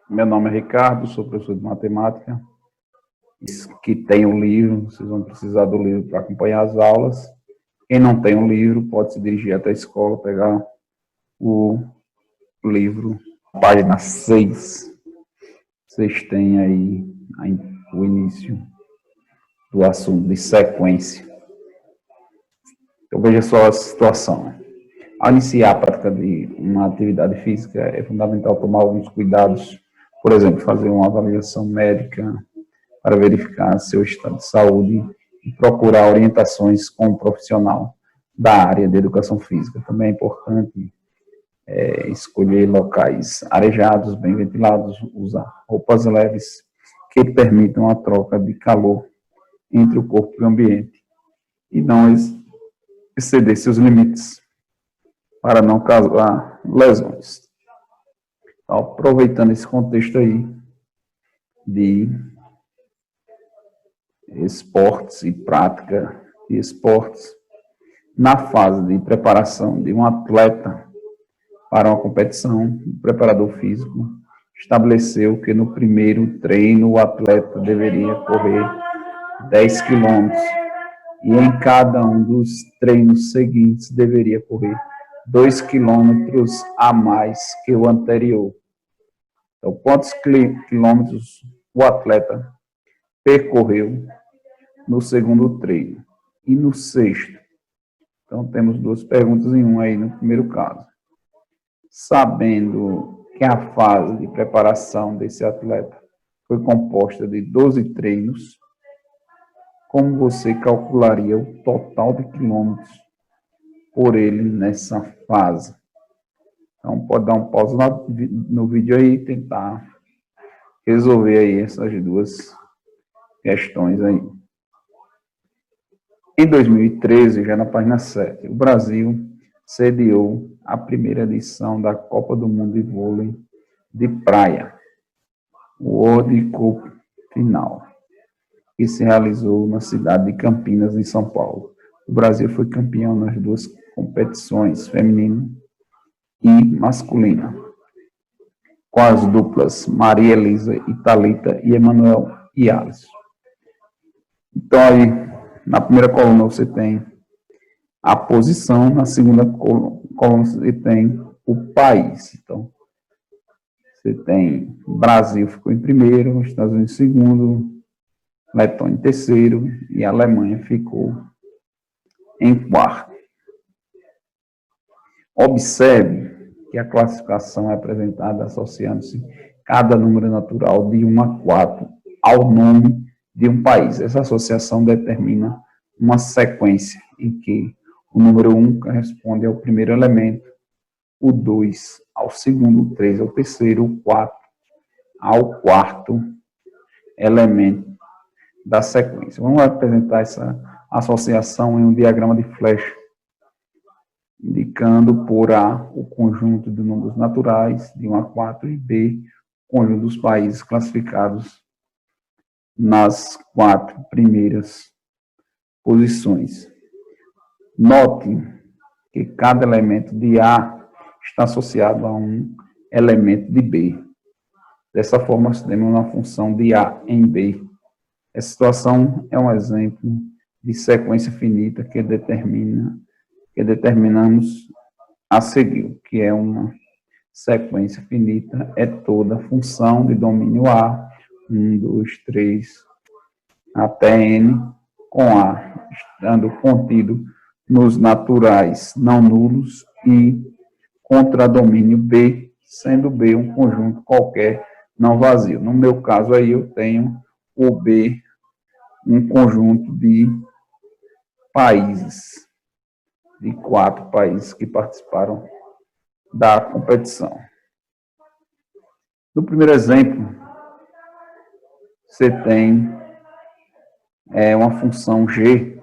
Meu nome é Ricardo, sou professor de matemática, que tem o livro, vocês vão precisar do livro para acompanhar as aulas. Quem não tem o livro pode se dirigir até a escola, pegar o livro, página 6. Vocês têm aí o início do assunto de sequência. Então veja só a situação. Ao iniciar a prática de uma atividade física, é fundamental tomar alguns cuidados, por exemplo, fazer uma avaliação médica para verificar seu estado de saúde e procurar orientações com um profissional da área de educação física. Também é importante escolher locais arejados, bem ventilados, usar roupas leves que permitam a troca de calor entre o corpo e o ambiente e não exceder seus limites para não causar lesões. Então, aproveitando esse contexto aí de esportes e prática de esportes, na fase de preparação de um atleta para uma competição, o preparador físico estabeleceu que no primeiro treino o atleta deveria correr 10 quilômetros e em cada um dos treinos seguintes deveria correr 2 quilômetros a mais que o anterior. Então, quantos quilômetros o atleta percorreu no segundo treino e no sexto? Então, temos duas perguntas em uma aí no primeiro caso. Sabendo que a fase de preparação desse atleta foi composta de 12 treinos, como você calcularia o total de quilômetros por ele nessa fase? Então, pode dar um pause no vídeo aí e tentar resolver aí essas duas questões aí. Em 2013, já na página 7, o Brasil sediou a primeira edição da Copa do Mundo de Vôlei de Praia, o World Cup Final, que se realizou na cidade de Campinas, em São Paulo. O Brasil foi campeão nas duas competições, feminina e masculina, com as duplas Maria Elisa e Thalita e Emanuel e Alisson. Então, aí, na primeira coluna você tem a posição, na segunda coluna você tem o país. Então, você tem Brasil ficou em primeiro, Estados Unidos em segundo, Letônia em terceiro e a Alemanha ficou em quarto. Observe que a classificação é apresentada associando-se cada número natural de 1 a 4 ao nome de um país. Essa associação determina uma sequência em que o número 1 corresponde ao primeiro elemento, o 2 ao segundo, o 3 ao terceiro, o 4 ao quarto elemento da sequência. Vamos apresentar essa associação em um diagrama de flecha, indicando por A o conjunto de números naturais, de 1 a 4, e B, o conjunto dos países classificados nas 4 primeiras posições. Note que cada elemento de A está associado a um elemento de B. Dessa forma, nós temos uma função de A em B. Essa situação é um exemplo de sequência finita que determinamos a seguir, que é uma sequência finita, é toda função de domínio A, 1, 2, 3, até N, com A estando contido nos naturais não nulos e contra domínio B, sendo B um conjunto qualquer não vazio. No meu caso aí eu tenho o B, um conjunto de países, de 4 países que participaram da competição. No primeiro exemplo, você tem uma função G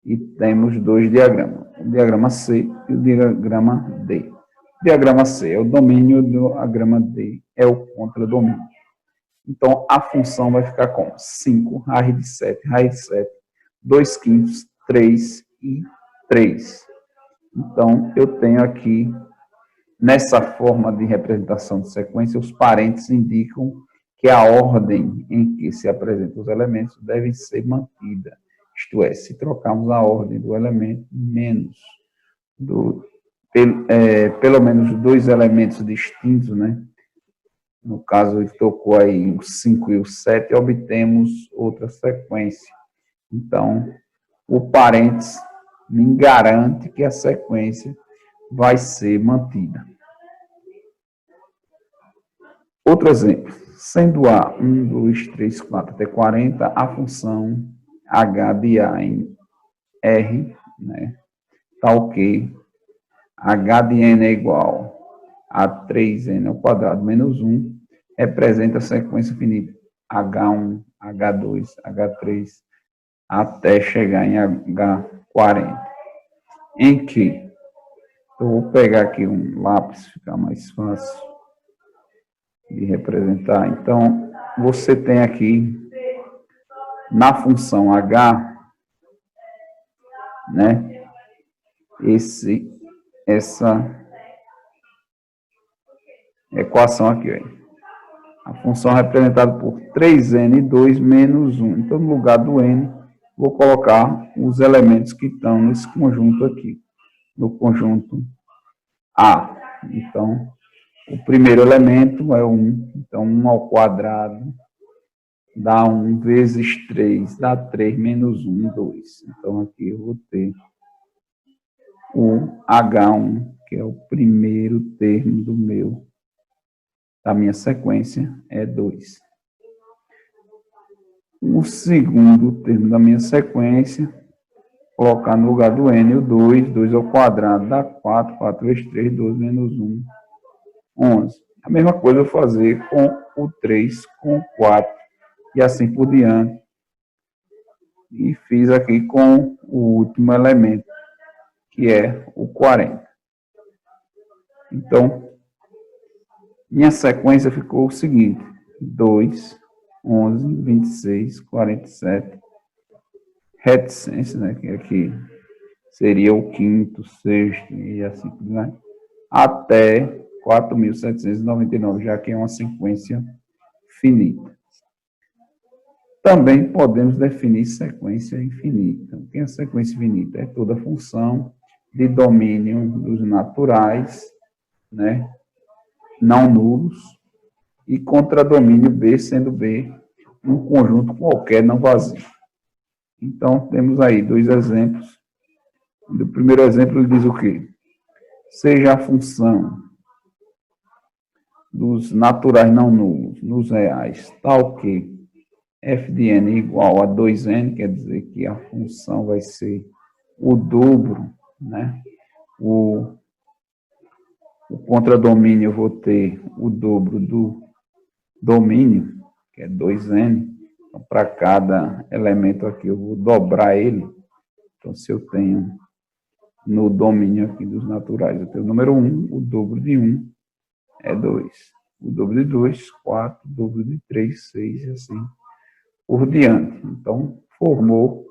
e temos 2 diagramas, o diagrama C e o diagrama D. O diagrama C é o domínio, do diagrama D é o contradomínio. Então, a função vai ficar como 5, raiz de 7, 2 quintos, 3 e 3. Então, eu tenho aqui Nessa forma de representação de sequência, os parênteses indicam que a ordem em que se apresentam os elementos deve ser mantida. Isto é, se trocarmos a ordem do elemento pelo menos dois elementos distintos, né? No caso, ele tocou aí o 5 e o 7, obtemos outra sequência. Então, o parênteses me garante que a sequência vai ser mantida. Outro exemplo, sendo A 1, 2, 3, 4 até 40, a função h de A em R, né, tal que h de n é igual a 3n ao quadrado menos 1, representa a sequência finita H1, H2, H3, até chegar em H40, em que eu vou pegar aqui um lápis, ficar mais fácil de representar. Então, você tem aqui, na função h, né, essa equação aqui, ó. A função é representada por 3n2 menos 1. Então, no lugar do n, vou colocar os elementos que estão nesse conjunto aqui, no conjunto A. Então, o primeiro elemento é 1. Então, 1 ao quadrado dá 1 vezes 3, dá 3 menos 1, 2. Então, aqui eu vou ter o H1, que é o primeiro termo da minha sequência, é 2. O segundo termo da minha sequência, colocar no lugar do n o 2, 2 ao quadrado dá 4, 4 vezes 3, 12 menos 1, 11. A mesma coisa eu vou fazer com o 3, com o 4 e assim por diante. E fiz aqui com o último elemento, que é o 40. Então, minha sequência ficou o seguinte: 2, 11, 26, 47, reticência, né, que aqui seria o quinto, sexto e assim por diante, até 4.799, já que é uma sequência finita. Também podemos definir sequência infinita. O que é sequência infinita? É toda função de domínio dos naturais, né, não nulos, e contradomínio B, sendo B um conjunto qualquer não vazio. Então, temos aí dois exemplos. No primeiro exemplo, ele diz o quê? Seja a função dos naturais não nulos, nos reais, tal que f de n igual a 2n, quer dizer que a função vai ser o dobro, né? O contradomínio eu vou ter o dobro do domínio, que é 2n. Então, para cada elemento aqui, eu vou dobrar ele. Então, se eu tenho no domínio aqui dos naturais, eu tenho o número 1, o dobro de 1 é 2. O dobro de 2, 4, o dobro de 3, 6 e assim por diante. Então, formou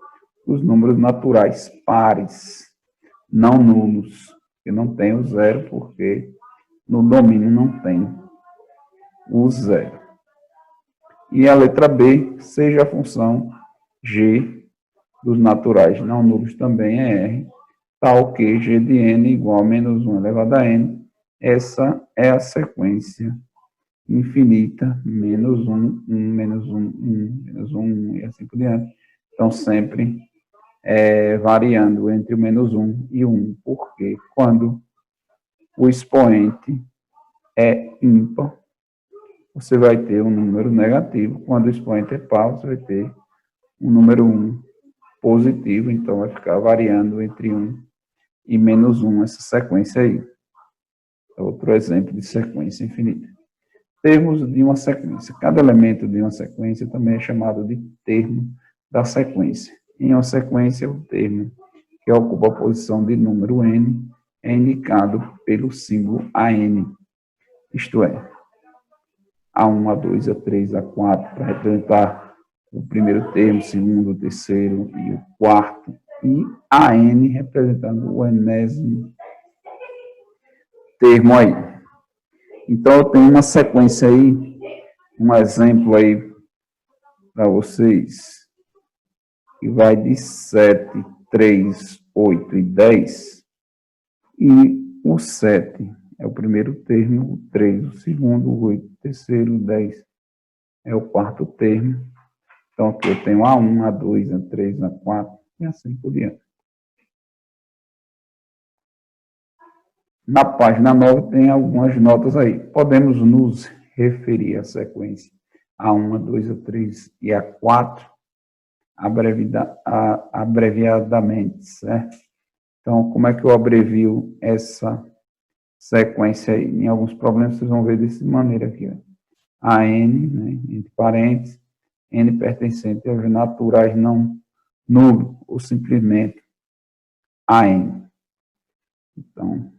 os números naturais pares, não nulos, que não tem o zero, porque no domínio não tem o zero. E a letra B, seja a função g dos naturais não nulos também é R, tal que g de n igual a menos 1 elevado a n. Essa é a sequência infinita, menos 1, 1, menos 1, 1, menos 1, 1 e assim por diante. Então, sempre variando entre o menos 1 e 1, porque quando o expoente é ímpar, você vai ter um número negativo. Quando o expoente é par, você vai ter um número 1 positivo. Então, vai ficar variando entre 1 e menos 1 essa sequência aí. Outro exemplo de sequência infinita. Termos de uma sequência. Cada elemento de uma sequência também é chamado de termo da sequência. Em uma sequência, o termo que ocupa a posição de número n é indicado pelo símbolo AN. Isto é, A1, A2, A3, A4, para representar o primeiro termo, o segundo, o terceiro e o quarto. E AN representando o enésimo termo aí. Então, eu tenho uma sequência aí, um exemplo aí para vocês, que vai de 7, 3, 8 e 10, e o 7 é o primeiro termo, o 3 o segundo, o 8 o terceiro, o 10 é o quarto termo. Então, aqui eu tenho A1, A2, A3, A4 e assim por diante. Na página 9 tem algumas notas aí. Podemos nos referir à sequência A1, A2, A3 e A4 abreviadamente, certo? Então, como é que eu abrevio essa sequência aí? Em alguns problemas vocês vão ver dessa maneira aqui, ó. AN, né, entre parênteses, N pertencente aos naturais não nulo, ou simplesmente AN. Então,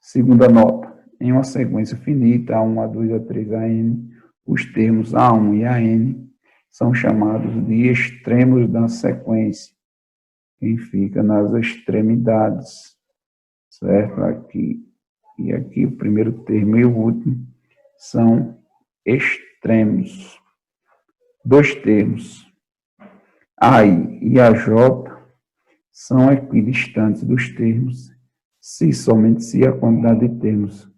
segunda nota. Em uma sequência finita, A1, A2, A3, AN, os termos A1 e AN são chamados de extremos da sequência. Quem fica nas extremidades, certo? Aqui e aqui, o primeiro termo e o último são extremos. Dois termos, AI e AJ, são equidistantes dos termos se somente se a quantidade de termos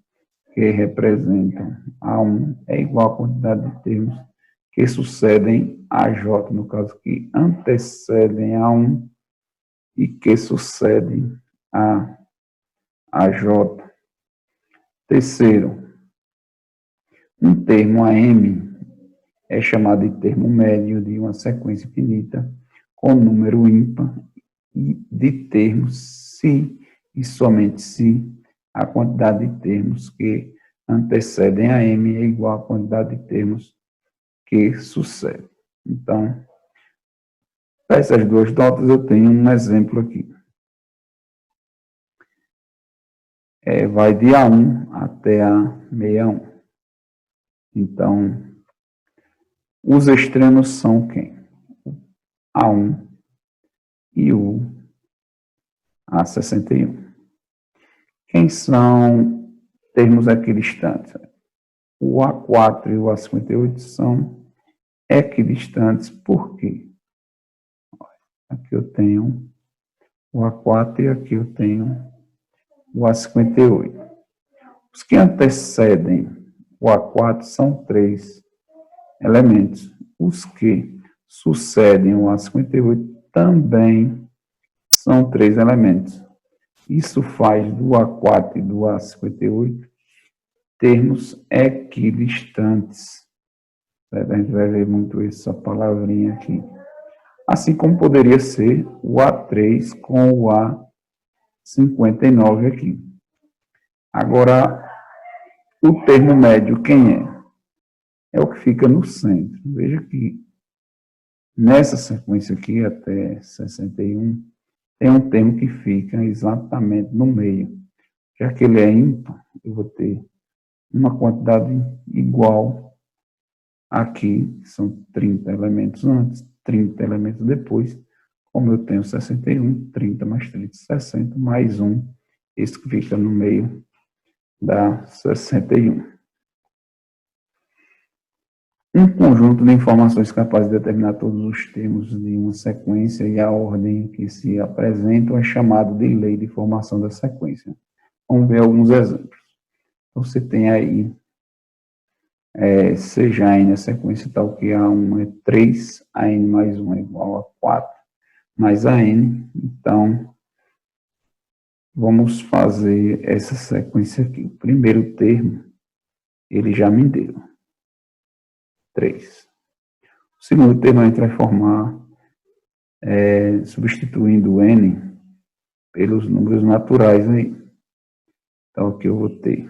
que representam A1 é igual à quantidade de termos que sucedem a AJ, no caso que antecedem A1 e que sucedem a AJ. Terceiro, um termo AM é chamado de termo médio de uma sequência finita com número ímpar de termos se e somente se a quantidade de termos que antecedem a M é igual à quantidade de termos que sucedem. Então, para essas duas notas eu tenho um exemplo aqui. Vai de A1 até A61. Então, os extremos são quem? A1 e o A61. Quem são termos equidistantes? O A4 e o A58 são equidistantes, por quê? Aqui eu tenho o A4 e aqui eu tenho o A58. Os que antecedem o A4 são 3 elementos. Os que sucedem o A58 também são 3 elementos. Isso faz do A4 e do A58 termos equidistantes. A gente vai ver muito essa palavrinha aqui. Assim como poderia ser o A3 com o A59 aqui. Agora, o termo médio, quem é? É o que fica no centro. Veja que nessa sequência aqui, até 61, tem um termo que fica exatamente no meio. Já que ele é ímpar, eu vou ter uma quantidade igual aqui, são 30 elementos antes, 30 elementos depois. Como eu tenho 61, 30 mais 30, 60, mais 1, esse que fica no meio dá 61. Um conjunto de informações capaz de determinar todos os termos de uma sequência e a ordem que se apresentam é chamado de lei de formação da sequência. Vamos ver alguns exemplos. Então, você tem aí, seja N a sequência tal que A1 é 3, AN mais 1 é igual a 4, mais AN. Então, vamos fazer essa sequência aqui. O primeiro termo, ele já me deu 3. O segundo termo a gente vai formar substituindo o N pelos números naturais aí. Então, aqui eu vou ter,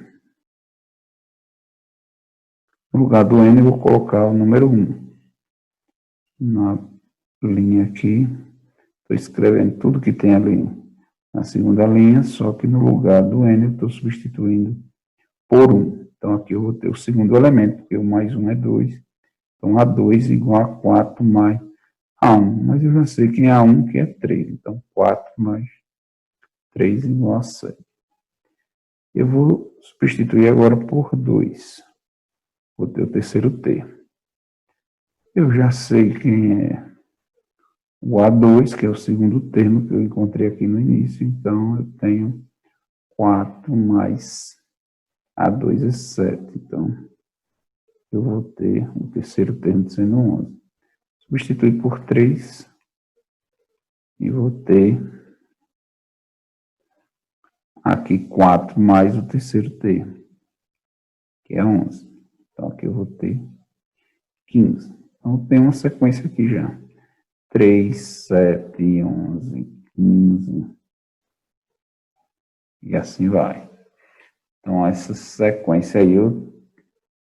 no lugar do N, eu vou colocar o número 1. Na linha aqui, estou escrevendo tudo que tem ali na segunda linha, só que no lugar do N eu estou substituindo por 1. Então, aqui eu vou ter o segundo elemento, porque o mais 1 é 2. Então, A2 igual a 4 mais A1. Mas eu já sei que é A1 que é 3. Então, 4 mais 3 igual a 7. Eu vou substituir agora por 2. Vou ter o terceiro T. Eu já sei quem é o A2, que é o segundo termo que eu encontrei aqui no início. Então, eu tenho 4 mais A2 é 7. Então, eu vou ter o terceiro termo sendo 11. Substituir por 3 e vou ter aqui 4 mais o terceiro T, que é 11. Então, aqui eu vou ter 15. Então, tem uma sequência aqui já. 3, 7, 11, 15. E assim vai. Então, essa sequência aí eu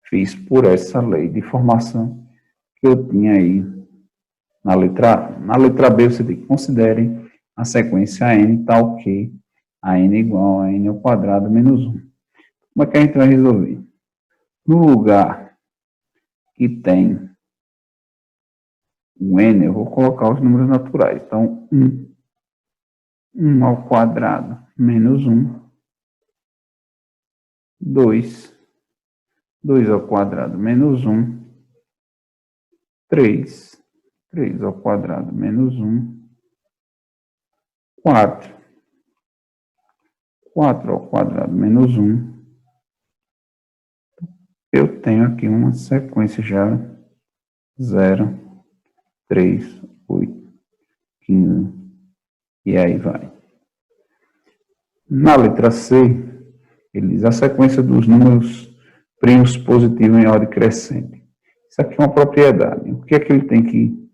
fiz por essa lei de formação que eu tinha aí na letra A. Na letra B, você tem que considerar a sequência n tal que a n é igual a n ao quadrado menos 1. Como é que a gente vai resolver? No lugar que tem o n, eu vou colocar os números naturais. Então, 1 ao quadrado menos 1, 2 ao quadrado menos 1, 3 ao quadrado menos 1, 4 ao quadrado menos 1. Eu tenho aqui uma sequência já, 0, 3, 8, 15, e aí vai. Na letra C, ele diz a sequência dos números primos positivos em ordem crescente. Isso aqui é uma propriedade. O que é que ele tem que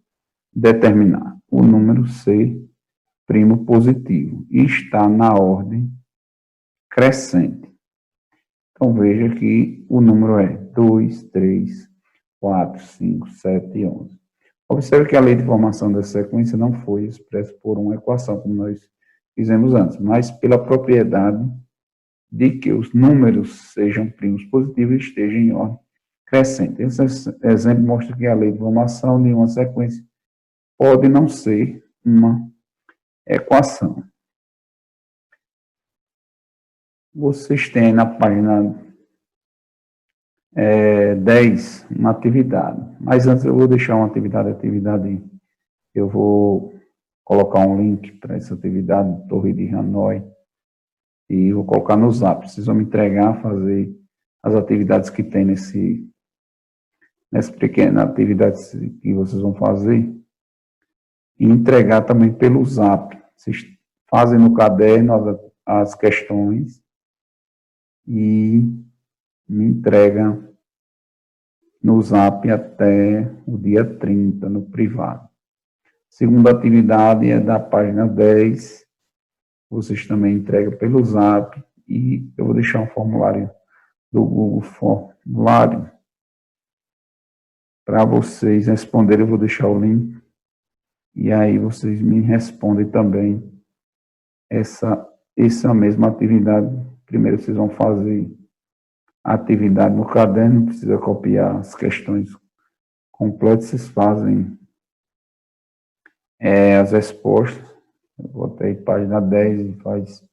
determinar? O número C primo positivo e está na ordem crescente. Então, veja que o número é 2, 3, 4, 5, 7 e 11. Observe que a lei de formação dessa sequência não foi expressa por uma equação, como nós fizemos antes, mas pela propriedade de que os números sejam primos positivos e estejam em ordem crescente. Esse exemplo mostra que a lei de formação de uma sequência pode não ser uma equação. Vocês têm na página 10 uma atividade, mas antes eu vou deixar uma atividade, eu vou colocar um link para essa atividade, Torre de Hanoi, e vou colocar no Zap. Vocês vão me entregar, fazer as atividades que tem nessa pequena atividade que vocês vão fazer, e entregar também pelo Zap. Vocês fazem no caderno as questões e me entrega no Zap até o dia 30, no privado. Segunda atividade é da página 10, vocês também entregam pelo Zap, e eu vou deixar um formulário do Google Formulário para vocês responderem. Eu vou deixar o link, e aí vocês me respondem também essa mesma atividade. Primeiro vocês vão fazer a atividade no caderno, não precisa copiar as questões completas, vocês fazem as respostas. Eu vou até aí página 10 e faz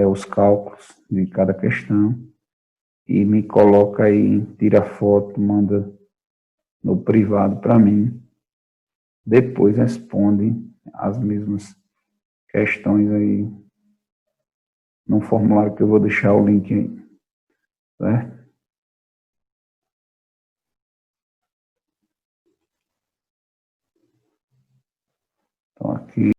os cálculos de cada questão e me coloca aí, tira foto, manda no privado para mim. Depois responde as mesmas questões aí no formulário que eu vou deixar o link aí, certo?